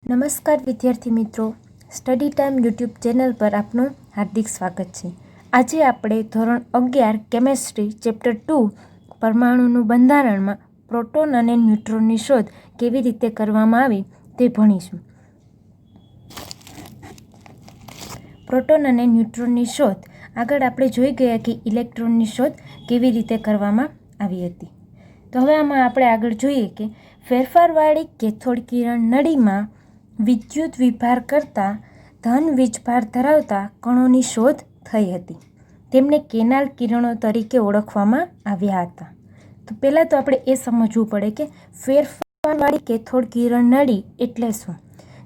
નમસ્કાર વિદ્યાર્થી મિત્રો, સ્ટડી ટાઈમ યુટ્યુબ ચેનલ પર આપનું હાર્દિક સ્વાગત છે. આજે આપણે ધોરણ 11 કેમેસ્ટ્રી ચેપ્ટર 2 પરમાણુનું બંધારણમાં પ્રોટોન અને ન્યુટ્રોનની શોધ કેવી રીતે કરવામાં આવી તે ભણીશું. પ્રોટોન અને ન્યુટ્રોનની શોધ આગળ આપણે જોઈ ગયા કે ઇલેક્ટ્રોનની શોધ કેવી રીતે કરવામાં આવી હતી. તો હવે આમાં આપણે આગળ જોઈએ કે ફેરફારવાળી કેથોડ કિરણ નળીમાં વિદ્યુત વિભાર કરતાં ધન વીજભાર ધરાવતા કણોની શોધ થઈ હતી. તેમને કેનાલ કિરણો તરીકે ઓળખવામાં આવ્યા હતા. તો પહેલાં તો આપણે એ સમજવું પડે કે ફેરફારવાળી કેથોડ કિરણ નળી એટલે શું.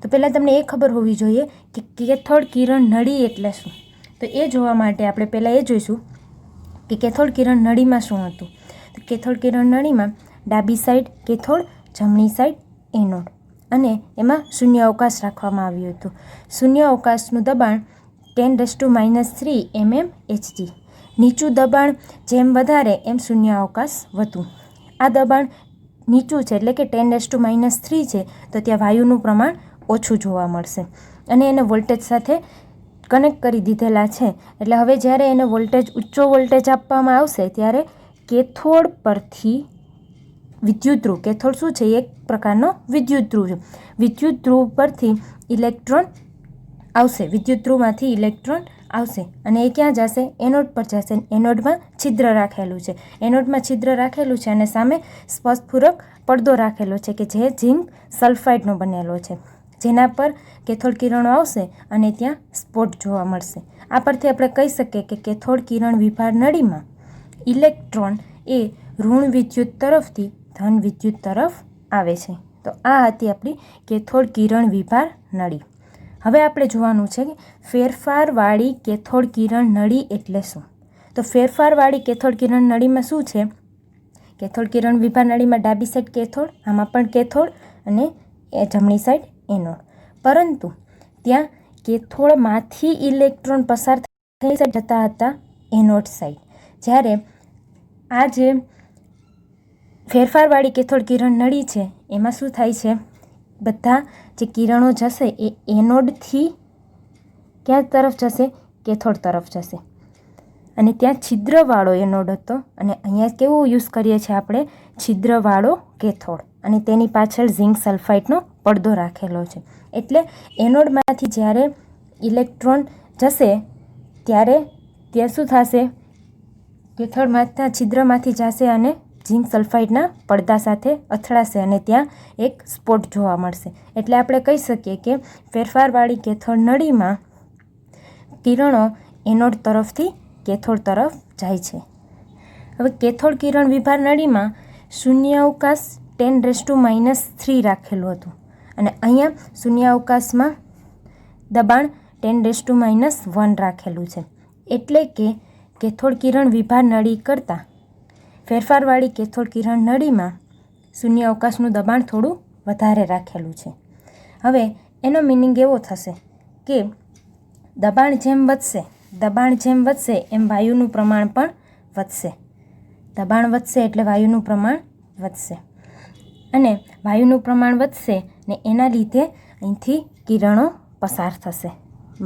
તો પહેલાં તમને એ ખબર હોવી જોઈએ કે કેથોડ કિરણ નળી એટલે શું. તો એ જોવા માટે આપણે પહેલાં એ જોઈશું કે કેથોડ કિરણ નળીમાં શું હતું. તો કેથોડ કિરણ નળીમાં ડાબી સાઈડ કેથોડ, જમણી સાઈડ એનોડ અને એમાં શૂન્ય અવકાશ રાખવામાં આવ્યું હતું. શૂન્ય અવકાશનું દબાણ 10⁻³ mmHg. નીચું દબાણ જેમ વધારે એમ શૂન્ય અવકાશ વધુ. આ દબાણ નીચું છે એટલે કે 10⁻³ છે તો ત્યાં વાયુનું પ્રમાણ ઓછું જોવા મળશે અને એને વોલ્ટેજ સાથે કનેક્ટ કરી દીધેલા છે. એટલે હવે જ્યારે એને વોલ્ટેજ ઊંચો વોલ્ટેજ આપવામાં આવશે ત્યારે કેથોડ પરથી વિદ્યુત ધ્રુવ, કેથોડ શું છે? એક પ્રકારનો વિદ્યુત ધ્રુવ છે. વિદ્યુત ધ્રુવ પરથી ઇલેક્ટ્રોન આવશે, વિદ્યુત ધ્રુવમાંથી ઇલેક્ટ્રોન આવશે અને એ ક્યાં જશે? એનોડ પર જશે. એનોડમાં છિદ્ર રાખેલું છે, એનોડમાં છિદ્ર રાખેલું છે અને સામે સ્પર્શપૂરક પડદો રાખેલો છે કે જે ઝિંક સલ્ફાઇડનો બનેલો છે, જેના પર કેથોડ કિરણો આવશે અને ત્યાં સ્પોટ જોવા મળશે. આ પરથી આપણે કહી શકીએ કે કેથોડ કિરણ વિભાર નળીમાં ઇલેક્ટ્રોન એ ઋણ વિદ્યુત તરફથી ધન વિદ્યુત તરફ આવે છે. તો આ હતી આપણી કેથોડ કિરણ વિભાર નળી. હવે આપણે જોવાનું છે કે ફેરફારવાળી કેથોડ કિરણ નળી એટલે શું. તો ફેરફારવાળી કેથોડ કિરણ નળીમાં શું છે? કેથોડ કિરણ વિભાર નળીમાં ડાબી સાઈડ કેથોડ, આમાં પણ કેથોડ અને જમણી સાઈડ એનોડ. પરંતુ ત્યાં કેથોડમાંથી ઇલેક્ટ્રોન પસાર થઈ જતા હતા એનોડ સાઈડ. જ્યારે આ જે ફેરફારવાળી કેથોડ કિરણ નળી છે એમાં શું થાય છે? બધા જે કિરણો જશે એ એનોડથી ક્યાં તરફ જશે? કેથોડ તરફ જશે. અને ત્યાં છિદ્રવાળો એનોડ હતો અને અહીંયા કેવું યુઝ કરીએ છીએ આપણે? છિદ્રવાળો કેથોડ અને તેની પાછળ ઝિંક સલ્ફાઇડનો પડદો રાખેલો છે. એટલે એનોડમાંથી જ્યારે ઇલેક્ટ્રોન જશે ત્યારે ત્યાં શું થશે? કેથોડમાં છિદ્રમાંથી જશે અને ઝિંક સલ્ફાઇડના પડદા સાથે અથડાશે અને ત્યાં એક સ્પોટ જોવા મળશે. એટલે આપણે કહી શકીએ કે ફેરફારવાળી કેથોડ નળીમાં કિરણો એનોડ તરફથી કેથોડ તરફ જાય છે. હવે કેથોડ કિરણ વિભાર નળીમાં શૂન્ય અવકાશ 10⁻³ રાખેલું હતું અને અહીંયા શૂન્ય અવકાશમાં દબાણ 10⁻⁻1 રાખેલું છે. એટલે કે કેથોડ કિરણ વિભાર નળી કરતાં ફેરફારવાળી કેથોડ કિરણ નળીમાં શૂન્ય અવકાશનું દબાણ થોડું વધારે રાખેલું છે. હવે એનો મિનિંગ એવો થશે કે દબાણ જેમ વધશે એમ વાયુનું પ્રમાણ પણ વધશે. દબાણ વધશે એટલે વાયુનું પ્રમાણ વધશે અને વાયુનું પ્રમાણ વધશે ને એના લીધે અહીંથી કિરણો પસાર થશે.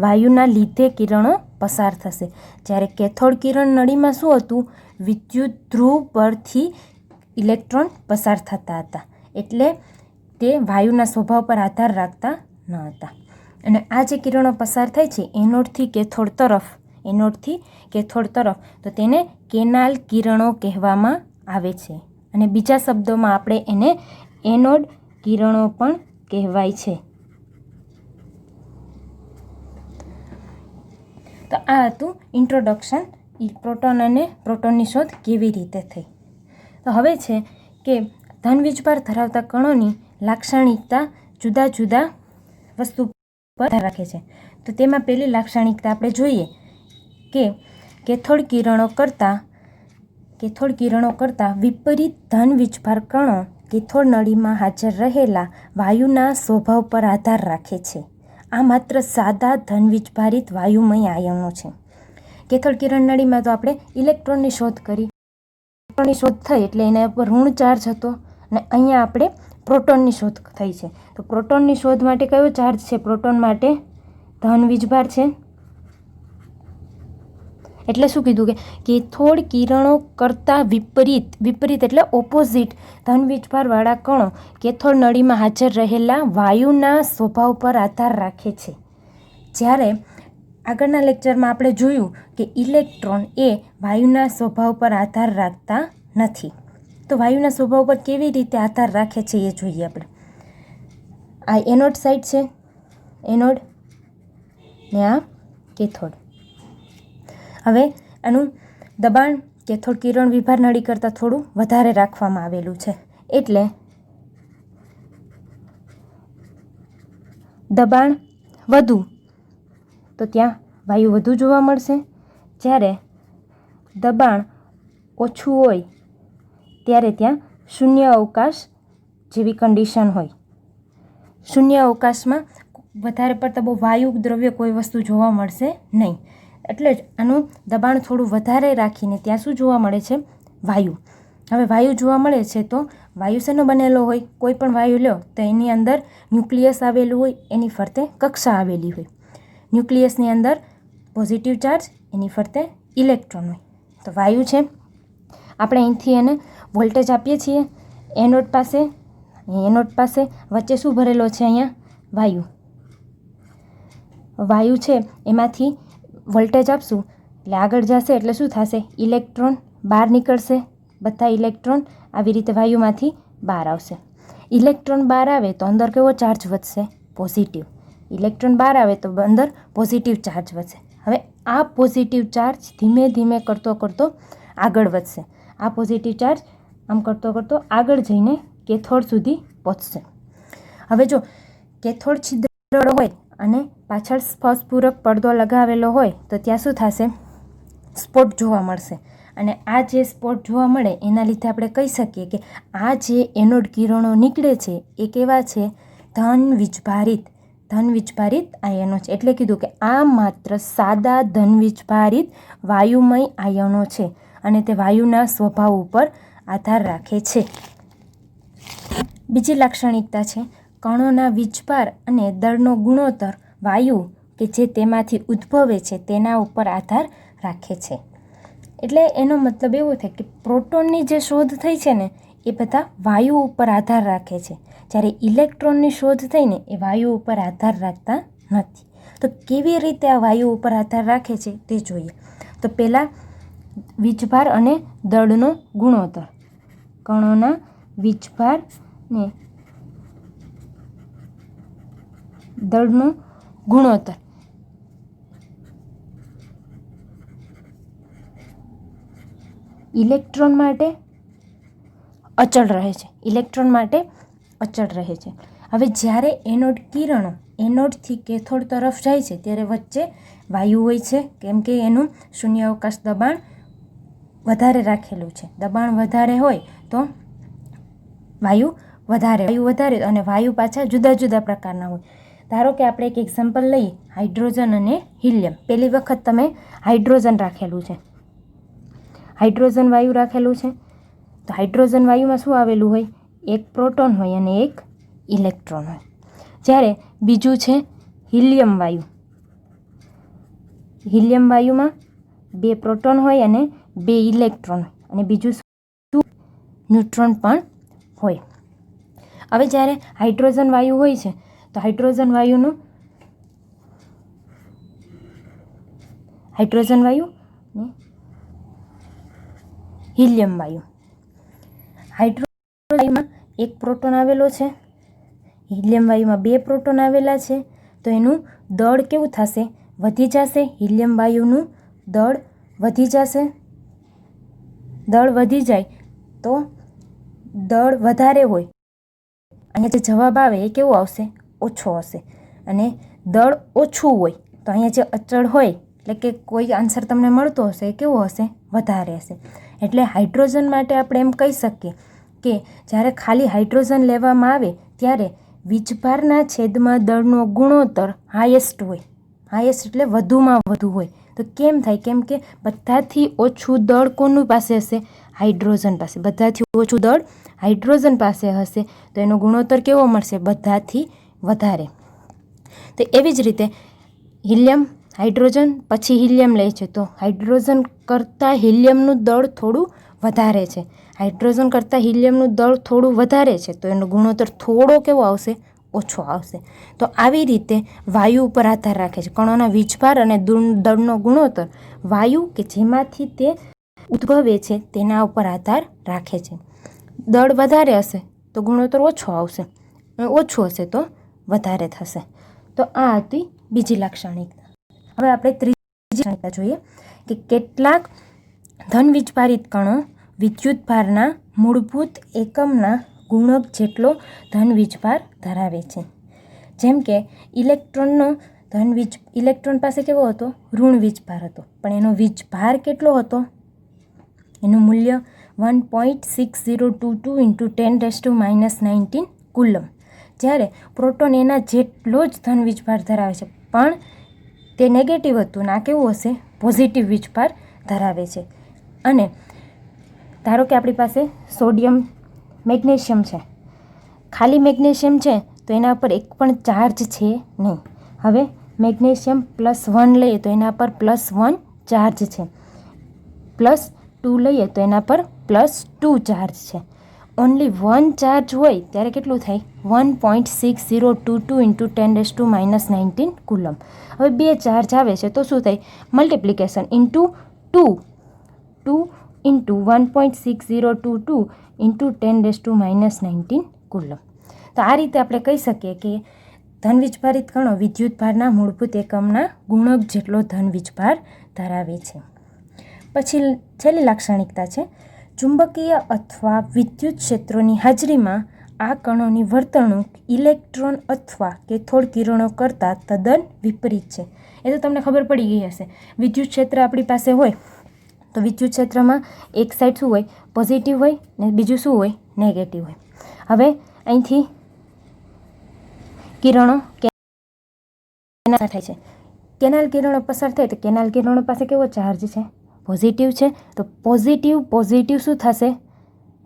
વાયુના લીધે કિરણો પસાર થશે. જ્યારે કેથોડ કિરણ નળીમાં શું હતું? વિદ્યુત ધ્રુવ પરથી ઇલેક્ટ્રોન પસાર થતા હતા. એટલે તે વાયુના સ્વભાવ પર આધાર રાખતા ન હતા. અને આ જે કિરણો પસાર થાય છે એનોડથી કેથોડ તરફ, તો તેને કેનાલ કિરણો કહેવામાં આવે છે. અને બીજા શબ્દોમાં આપણે એને એનોડ કિરણો પણ કહેવાય છે. તો આ હતું ઇન્ટ્રોડક્શન પ્રોટોન અને પ્રોટોનની શોધ કેવી રીતે થઈ. તો હવે છે કે ધન વીજભાર ધરાવતા કણોની લાક્ષણિકતા જુદા જુદા વસ્તુ પર આધાર રાખે છે. તો તેમાં પહેલી લાક્ષણિકતા આપણે જોઈએ કે કેથોડ કિરણો કરતાં વિપરીત ધન વીજભાર કણો કેથોડ નળીમાં હાજર રહેલા વાયુના સ્વભાવ પર આધાર રાખે છે. આ માત્ર સાદા ધન વીજભારિત વાયુમય આયનો છે. કેથોડ કિરણ નળીમાં તો આપણે ઇલેક્ટ્રોનની શોધ કરી, ઇલેક્ટ્રોનની શોધ થઈ એટલે એના ઉપર ઋણ ચાર્જ હતો અને અહીંયા આપણે પ્રોટોનની શોધ થઈ છે. તો પ્રોટોનની શોધ માટે કયો ચાર્જ છે? પ્રોટોન માટે ધન વીજભાર છે. એટલે શું કીધું કે કેથોડ કિરણો કરતાં વિપરીત એટલે ઓપોઝિટ ધન વીજભારવાળા કણો કેથોડ નળીમાં હાજર રહેલા વાયુના સ્વભાવ પર આધાર રાખે છે. જ્યારે આગળના લેક્ચરમાં આપણે જોયું કે ઇલેક્ટ્રોન એ વાયુના સ્વભાવ પર આધાર રાખતા નથી. તો વાયુના સ્વભાવ પર કેવી રીતે આધાર રાખે છે એ જોઈએ આપણે. આ એનોડ સાઇડ છે, એનોડ ને આ કેથોડ. હવે આનું દબાણ કેથોડ કિરણ વિભાર નળી કરતાં થોડું વધારે રાખવામાં આવેલું છે, એટલે દબાણ વધુ તો ત્યાં વાયુ વધુ જોવા મળશે. જ્યારે દબાણ ઓછું હોય ત્યારે ત્યાં શૂન્ય અવકાશ જેવી કન્ડિશન હોય. શૂન્ય અવકાશમાં વધારે પડતા બહુ વાયુ દ્રવ્ય કોઈ વસ્તુ જોવા મળશે નહીં. એટલે જ આનું દબાણ થોડું વધારે રાખીને ત્યાં શું જોવા મળે છે? વાયુ. હવે વાયુ જોવા મળે છે તો વાયુ શેનો બનેલો હોય? કોઈ પણ વાયુ લો તો એની અંદર ન્યુક્લિયસ આવેલું હોય, એની ફરતે કક્ષા આવેલી હોય. ન્યુક્લિયસની અંદર પોઝિટિવ ચાર્જ, એની ફરતે ઇલેક્ટ્રોન હોય. તો વાયુ છે. આપણે અહીંથી એને વોલ્ટેજ આપીએ છીએ એનોડ પાસે. એનોડ પાસે વચ્ચે શું ભરેલો છે? અહીંયા વાયુ. વાયુ છે એમાંથી વોલ્ટેજ આપશું એટલે આગળ જશે એટલે શું થશે? ઇલેક્ટ્રોન બહાર નીકળશે. બધા ઇલેક્ટ્રોન આવી રીતે વાયુમાંથી બહાર આવશે. ઇલેક્ટ્રોન બહાર આવે તો અંદર કેવો ચાર્જ વધશે? પોઝિટિવ. ઇલેક્ટ્રોન બહાર આવે તો અંદર પોઝિટિવ ચાર્જ વધશે. હવે આ પોઝિટિવ ચાર્જ ધીમે ધીમે કરતો આગળ વધશે. આ પોઝિટિવ ચાર્જ આમ કરતો આગળ જઈને કેથોડ સુધી પહોંચશે. હવે જો કેથોડ છિદ્ર હોય અને પાછળ સ્પર્શપૂરક પડદો લગાવેલો હોય તો ત્યાં શું થશે? સ્પોટ જોવા મળશે. અને આ જે સ્પોટ જોવા મળે એના લીધે આપણે કહી શકીએ કે આ જે એનોડ કિરણો નીકળે છે એ કેવા છે? ધન વીજભારિત આયનો છે. એટલે કીધું કે આ માત્ર સાદા ધન વીજભારિત વાયુમય આયનો છે અને તે વાયુના સ્વભાવ ઉપર આધાર રાખે છે. બીજી લાક્ષણિકતા છે કણોના વીજભાર અને દળનો ગુણોત્તર વાયુ કે જે તેમાંથી ઉદ્ભવે છે તેના ઉપર આધાર રાખે છે. એટલે એનો મતલબ એવો થાય કે પ્રોટોનની જે શોધ થઈ છે ને એ બધા વાયુ ઉપર આધાર રાખે છે, જ્યારે ઇલેક્ટ્રોનની શોધ થઈને એ વાયુ ઉપર આધાર રાખતા નથી. તો કેવી રીતે આ વાયુ ઉપર આધાર રાખે છે તે જોઈએ. તો પહેલાં વીજભાર અને દળનો ગુણોત્તર. કણોના વીજભાર ને દળનો ગુણોત્તર. ઇલેક્ટ્રોન માટે અચળ રહે છે. હવે જ્યારે એનોડ કિરણો એનોડથી કેથોડ તરફ જાય છે ત્યારે વચ્ચે વાયુ હોય છે, કેમ કે એનું શૂન્ય અવકાશ દબાણ વધારે રાખેલું છે. દબાણ વધારે હોય તો વાયુ વધારે અને વાયુ પાછા જુદા જુદા પ્રકારના હોય. ધારો કે આપણે એક એક્ઝામ્પલ લઈએ, હાઇડ્રોજન અને હિલિયમ. પહેલી વખત તમે હાઇડ્રોજન રાખેલું છે, હાઇડ્રોજન વાયુ રાખેલું છે. તો હાઇડ્રોજન વાયુમાં શું આવેલું હોય? એક પ્રોટોન હોય અને એક ઇલેક્ટ્રોન હોય. જ્યારે બીજું છે હિલિયમ વાયુ. હિલિયમ વાયુમાં 2 પ્રોટોન હોય અને 2 ઇલેક્ટ્રોન હોય અને બીજું ન્યુટ્રોન પણ હોય. હવે જ્યારે હાઇડ્રોજન વાયુ હોય છે તો હાઇડ્રોજન વાયુ હિલિયમ વાયુ. હાઇડ્રોજન વાયુમાં 1 પ્રોટોન આવેલો છે, હિલિયમ વાયુમાં 2 પ્રોટોન આવેલા છે. તો એનું દળ કેવું થશે? વધી જશે. હિલિયમ વાયુનું દળ વધી જશે. દળ વધી જાય તો દળ વધારે હોય, અહીંયા જે જવાબ આવે એ કેવો આવશે? ઓછો હશે. અને દળ ઓછું હોય તો અહીંયા જે અચળ હોય એટલે કે કોઈ આન્સર તમને મળતો હશે એ કેવો હશે? વધારે હશે. એટલે હાઇડ્રોજન માટે આપણે એમ કહી શકીએ કે જ્યારે ખાલી હાઇડ્રોજન લેવામાં આવે ત્યારે વીજભારના છેદમાં દળનો ગુણોત્તર હાઈએસ્ટ હોય. હાઈએસ્ટ એટલે વધુમાં વધુ હોય. તો કેમ થાય? કેમ કે બધાથી ઓછું દળ કોની પાસે હશે? હાઇડ્રોજન પાસે. બધાથી ઓછું દળ હાઇડ્રોજન પાસે હશે તો એનો ગુણોત્તર કેવો મળશે? બધાથી વધારે. તો એવી જ રીતે હિલિયમ, હાઇડ્રોજન પછી હિલિયમ લે છે તો હાઇડ્રોજન કરતાં હિલિયમનું દળ થોડું વધારે છે. હાઇડ્રોજન કરતાં હિલિયમનું દળ થોડું વધારે છે તો એનો ગુણોત્તર થોડો કેવો આવશે? ઓછો આવશે. તો આવી રીતે વાયુ ઉપર આધાર રાખે છે. કણોના વીજભાર અને દળનો ગુણોત્તર વાયુ કે જેમાંથી તે ઉદ્ભવે છે તેના ઉપર આધાર રાખે છે. દળ વધારે હશે તો ગુણોત્તર ઓછો આવશે, ઓછું હશે તો વધારે થશે. તો આ હતી બીજી લાક્ષણિકતા. હવે આપણે ત્રીજી લાક્ષણિકતા જોઈએ કે કેટલાક ધન વીજભારિત કણો વિદ્યુતભારના મૂળભૂત એકમના ગુણક જેટલો ધન વીજભાર ધરાવે છે. જેમ કે ઇલેક્ટ્રોનનો ઇલેક્ટ્રોન પાસે કેવો હતો? ઋણ વીજભાર હતો, પણ એનો વીજભાર કેટલો હતો? એનું મૂલ્ય 1.6022 × 10⁻⁻19 કુલમ. જ્યારે પ્રોટોન એના જેટલો જ ધન વીજભાર ધરાવે છે, પણ તે નેગેટિવ હતું. ના કેવું હશે? પોઝિટિવ વીજભાર ધરાવે છે. અને ધારો કે આપણી પાસે સોડિયમ, મેગ્નેશિયમ છે. ખાલી મેગ્નેશિયમ છે તો એના પર એક પણ ચાર્જ છે નહીં. હવે મેગ્નેશિયમ +1 લઈએ તો એના પર +1 ચાર્જ છે. +2 લઈએ તો એના પર +2 ચાર્જ છે. ઓનલી 1 ચાર્જ હોય ત્યારે કેટલું થાય? 1.6022 × 10⁻⁻19 કુલમ. હવે 2 ચાર્જ આવે છે તો શું થાય? Multiplication into 2 × 1.6022 × 10⁻⁻19 coulomb. તો આ રીતે આપણે કહી શકીએ કે ધન વીજભારિત કણો વિદ્યુતભારના મૂળભૂત એકમના ગુણક જેટલો ધન વીજભાર ધરાવે છે. પછી છેલ્લી લાક્ષણિકતા છે ચુંબકીય અથવા વિદ્યુત ક્ષેત્રોની હાજરીમાં આ કણોની વર્તણૂક ઇલેક્ટ્રોન અથવા કેથોડ કિરણો કરતાં તદ્દન વિપરીત છે. એ તો તમને ખબર પડી ગઈ હશે. વિદ્યુત ક્ષેત્ર આપણી પાસે હોય તો વિદ્યુત ક્ષેત્રમાં એક સાઈડ શું હોય? પોઝિટિવ હોય ને બીજું શું હોય? નેગેટિવ હોય. હવે અહીંથી કિરણો કેનાલ થાય છે. કેનાલ કિરણો પસાર થાય તો કેનાલ કિરણો પાસે કેવો ચાર્જ છે? પોઝિટિવ છે. તો પોઝિટિવ શું થશે?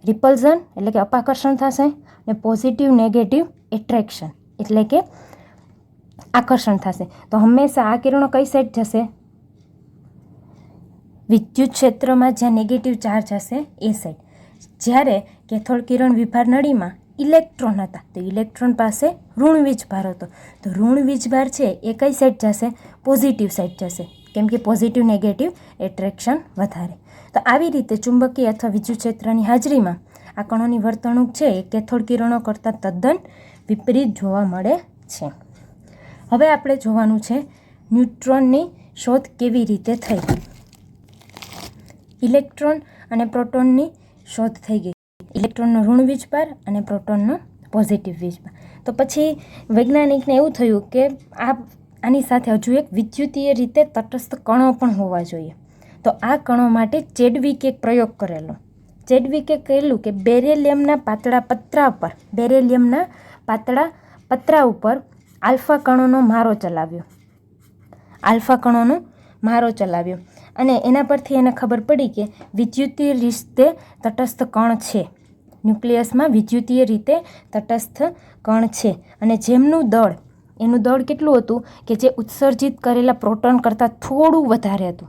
રિપલ્ઝન એટલે કે અપાકર્ષણ થશે. ને પોઝિટિવ નેગેટિવ એટ્રેક્શન એટલે કે આકર્ષણ થશે. તો હંમેશા આ કિરણો કઈ સાઈડ જશે? વિદ્યુત ક્ષેત્રમાં જ્યાં નેગેટિવ ચાર્જ હશે એ સાઈડ. જ્યારે કેથોડ કિરણ વિભાર નળીમાં ઇલેક્ટ્રોન હતા તો ઇલેક્ટ્રોન પાસે ઋણ વીજભાર હતો. તો ઋણ વીજભાર છે એ કઈ સાઈડ જશે? પોઝિટિવ સાઈડ જશે, કેમ કે પોઝિટિવ નેગેટિવ એટ્રેક્શન વધારે. તો આવી રીતે ચુંબકીય અથવા વિદ્યુત ક્ષેત્રની હાજરીમાં આ કણોની વર્તણૂક છે એ કેથોડ કિરણો કરતાં તદ્દન વિપરીત જોવા મળે છે. હવે આપણે જોવાનું છે ન્યુટ્રોનની શોધ કેવી રીતે થઈ. ઇલેક્ટ્રોન અને પ્રોટોનની શોધ થઈ ગઈ. ઇલેક્ટ્રોનનો ઋણ વીજભાર અને પ્રોટોનનો પોઝિટિવ વીજભાર. તો પછી વૈજ્ઞાનિકને એવું થયું કે આની સાથે હજુ એક વિદ્યુતીય રીતે તટસ્થ કણો પણ હોવા જોઈએ. તો આ કણો માટે ચેડવિકે એક પ્રયોગ કરેલો. ચેડવિકે કહેલું કે બેરિલિયમના પાતળા પતરા ઉપર આલ્ફા કણોનો મારો ચલાવ્યો. અને એના પરથી એને ખબર પડી કે વિદ્યુતીય રીતે તટસ્થ કણ છે. ન્યુક્લિયસમાં વિદ્યુતીય રીતે તટસ્થ કણ છે. અને જેમનું દળ, એનું દળ કેટલું હતું કે જે ઉત્સર્જિત કરેલા પ્રોટોન કરતાં થોડું વધારે હતું.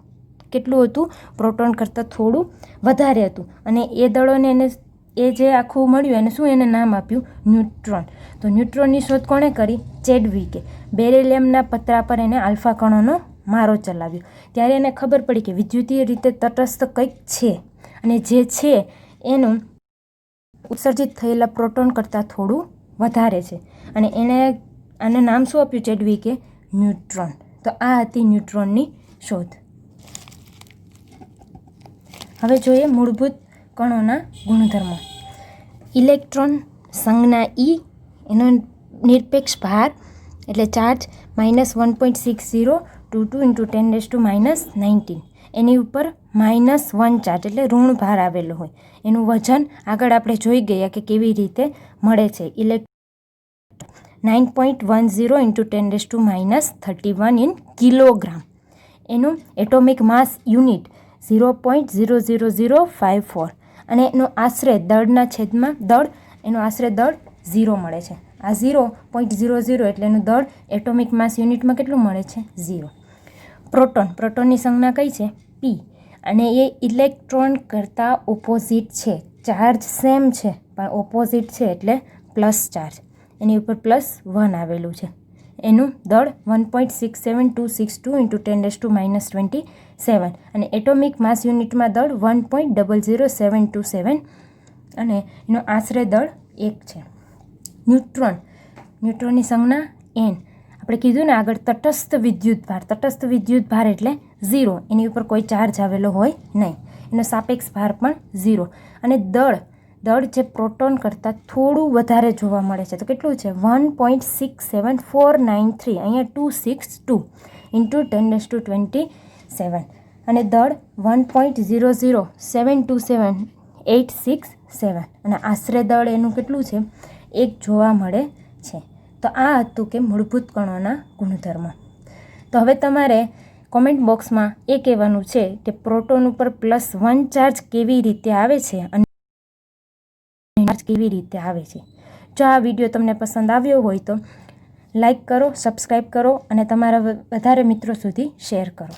કેટલું હતું? પ્રોટોન કરતાં થોડું વધારે હતું. અને એ દળોને એને એ જે આખું મળ્યું એને શું એને નામ આપ્યું? ન્યુટ્રોન. તો ન્યુટ્રોનની શોધ કોણે કરી? ચેડવિકે. બેરિલિયમના પતરા પર એને આલ્ફા કણોનો મારો ચલાવ્યો. ત્યારે એને ખબર પડી કે વિદ્યુતીય રીતે તટસ્થ કંઈક છે અને જે છે એનું ઉત્સર્જિત થયેલા પ્રોટોન કરતાં થોડું વધારે છે. અને એને આનું નામ શું આપ્યું ચેડવિકે? ન્યુટ્રોન. તો આ હતી ન્યુટ્રોનની શોધ. હવે જોઈએ મૂળભૂત કણોના ગુણધર્મો. ઇલેક્ટ્રોન સંજ્ઞા E, એનો નિરપેક્ષ ભાર એટલે ચાર્જ -1.6022 × 10⁻⁻19. એની ઉપર -1 ચાર્જ એટલે ઋણ ભાર આવેલો હોય. એનું વજન આગળ આપણે જોઈ ગયા કે કેવી રીતે મળે છે. 9.10 × 10⁻31 ઇન કિલોગ્રામ. એનું એટોમિક માસ યુનિટ 0.00054. અને એનો આશરે દળના છેદમાં દળ, એનો આશરે દળ 0 મળે છે. આ 0.00 એટલે એનું દળ એટોમિક માસ યુનિટમાં કેટલું મળે છે? 0. પ્રોટોનની સંજ્ઞા કઈ છે? P, અને એ ઇલેક્ટ્રોન કરતાં ઓપોઝિટ છે. ચાર્જ સેમ છે પણ ઓપોઝિટ છે એટલે પ્લસ ચાર્જ, એની ઉપર +1 આવેલું છે. એનું દળ 1.67262 × 10⁻⁻27 અને એટોમિક માસ યુનિટમાં દળ 1.00727 અને એનો આશરે દળ 1 છે. ન્યુટ્રોનની સંજ્ઞા N. આપણે કીધું ને આગળ તટસ્થ વિદ્યુતભાર એટલે 0, એની ઉપર કોઈ ચાર્જ આવેલો હોય નહીં, એનો સાપેક્ષ ભાર પણ 0. અને દળ જે પ્રોટોન કરતાં થોડું વધારે જોવા મળે છે, તો કેટલું છે? 1.67493, અહીંયા 262 × 10⁻27 અને દળ 1.00727 અને આશરે દળ એનું કેટલું છે? 1 જોવા મળે છે. તો આ હતું કે મૂળભૂત કણોના ગુણધર્મો. તો હવે તમારે કોમેન્ટ બોક્સમાં એ કહેવાનું છે કે પ્રોટોન ઉપર +1 ચાર્જ કેવી રીતે આવે છે અને ચાર્જ કેવી રીતે આવે છે. જો આ વિડીયો તમને પસંદ આવ્યો હોય તો લાઈક કરો, સબસ્ક્રાઈબ કરો અને તમારા વધારે મિત્રો સુધી શેર કરો.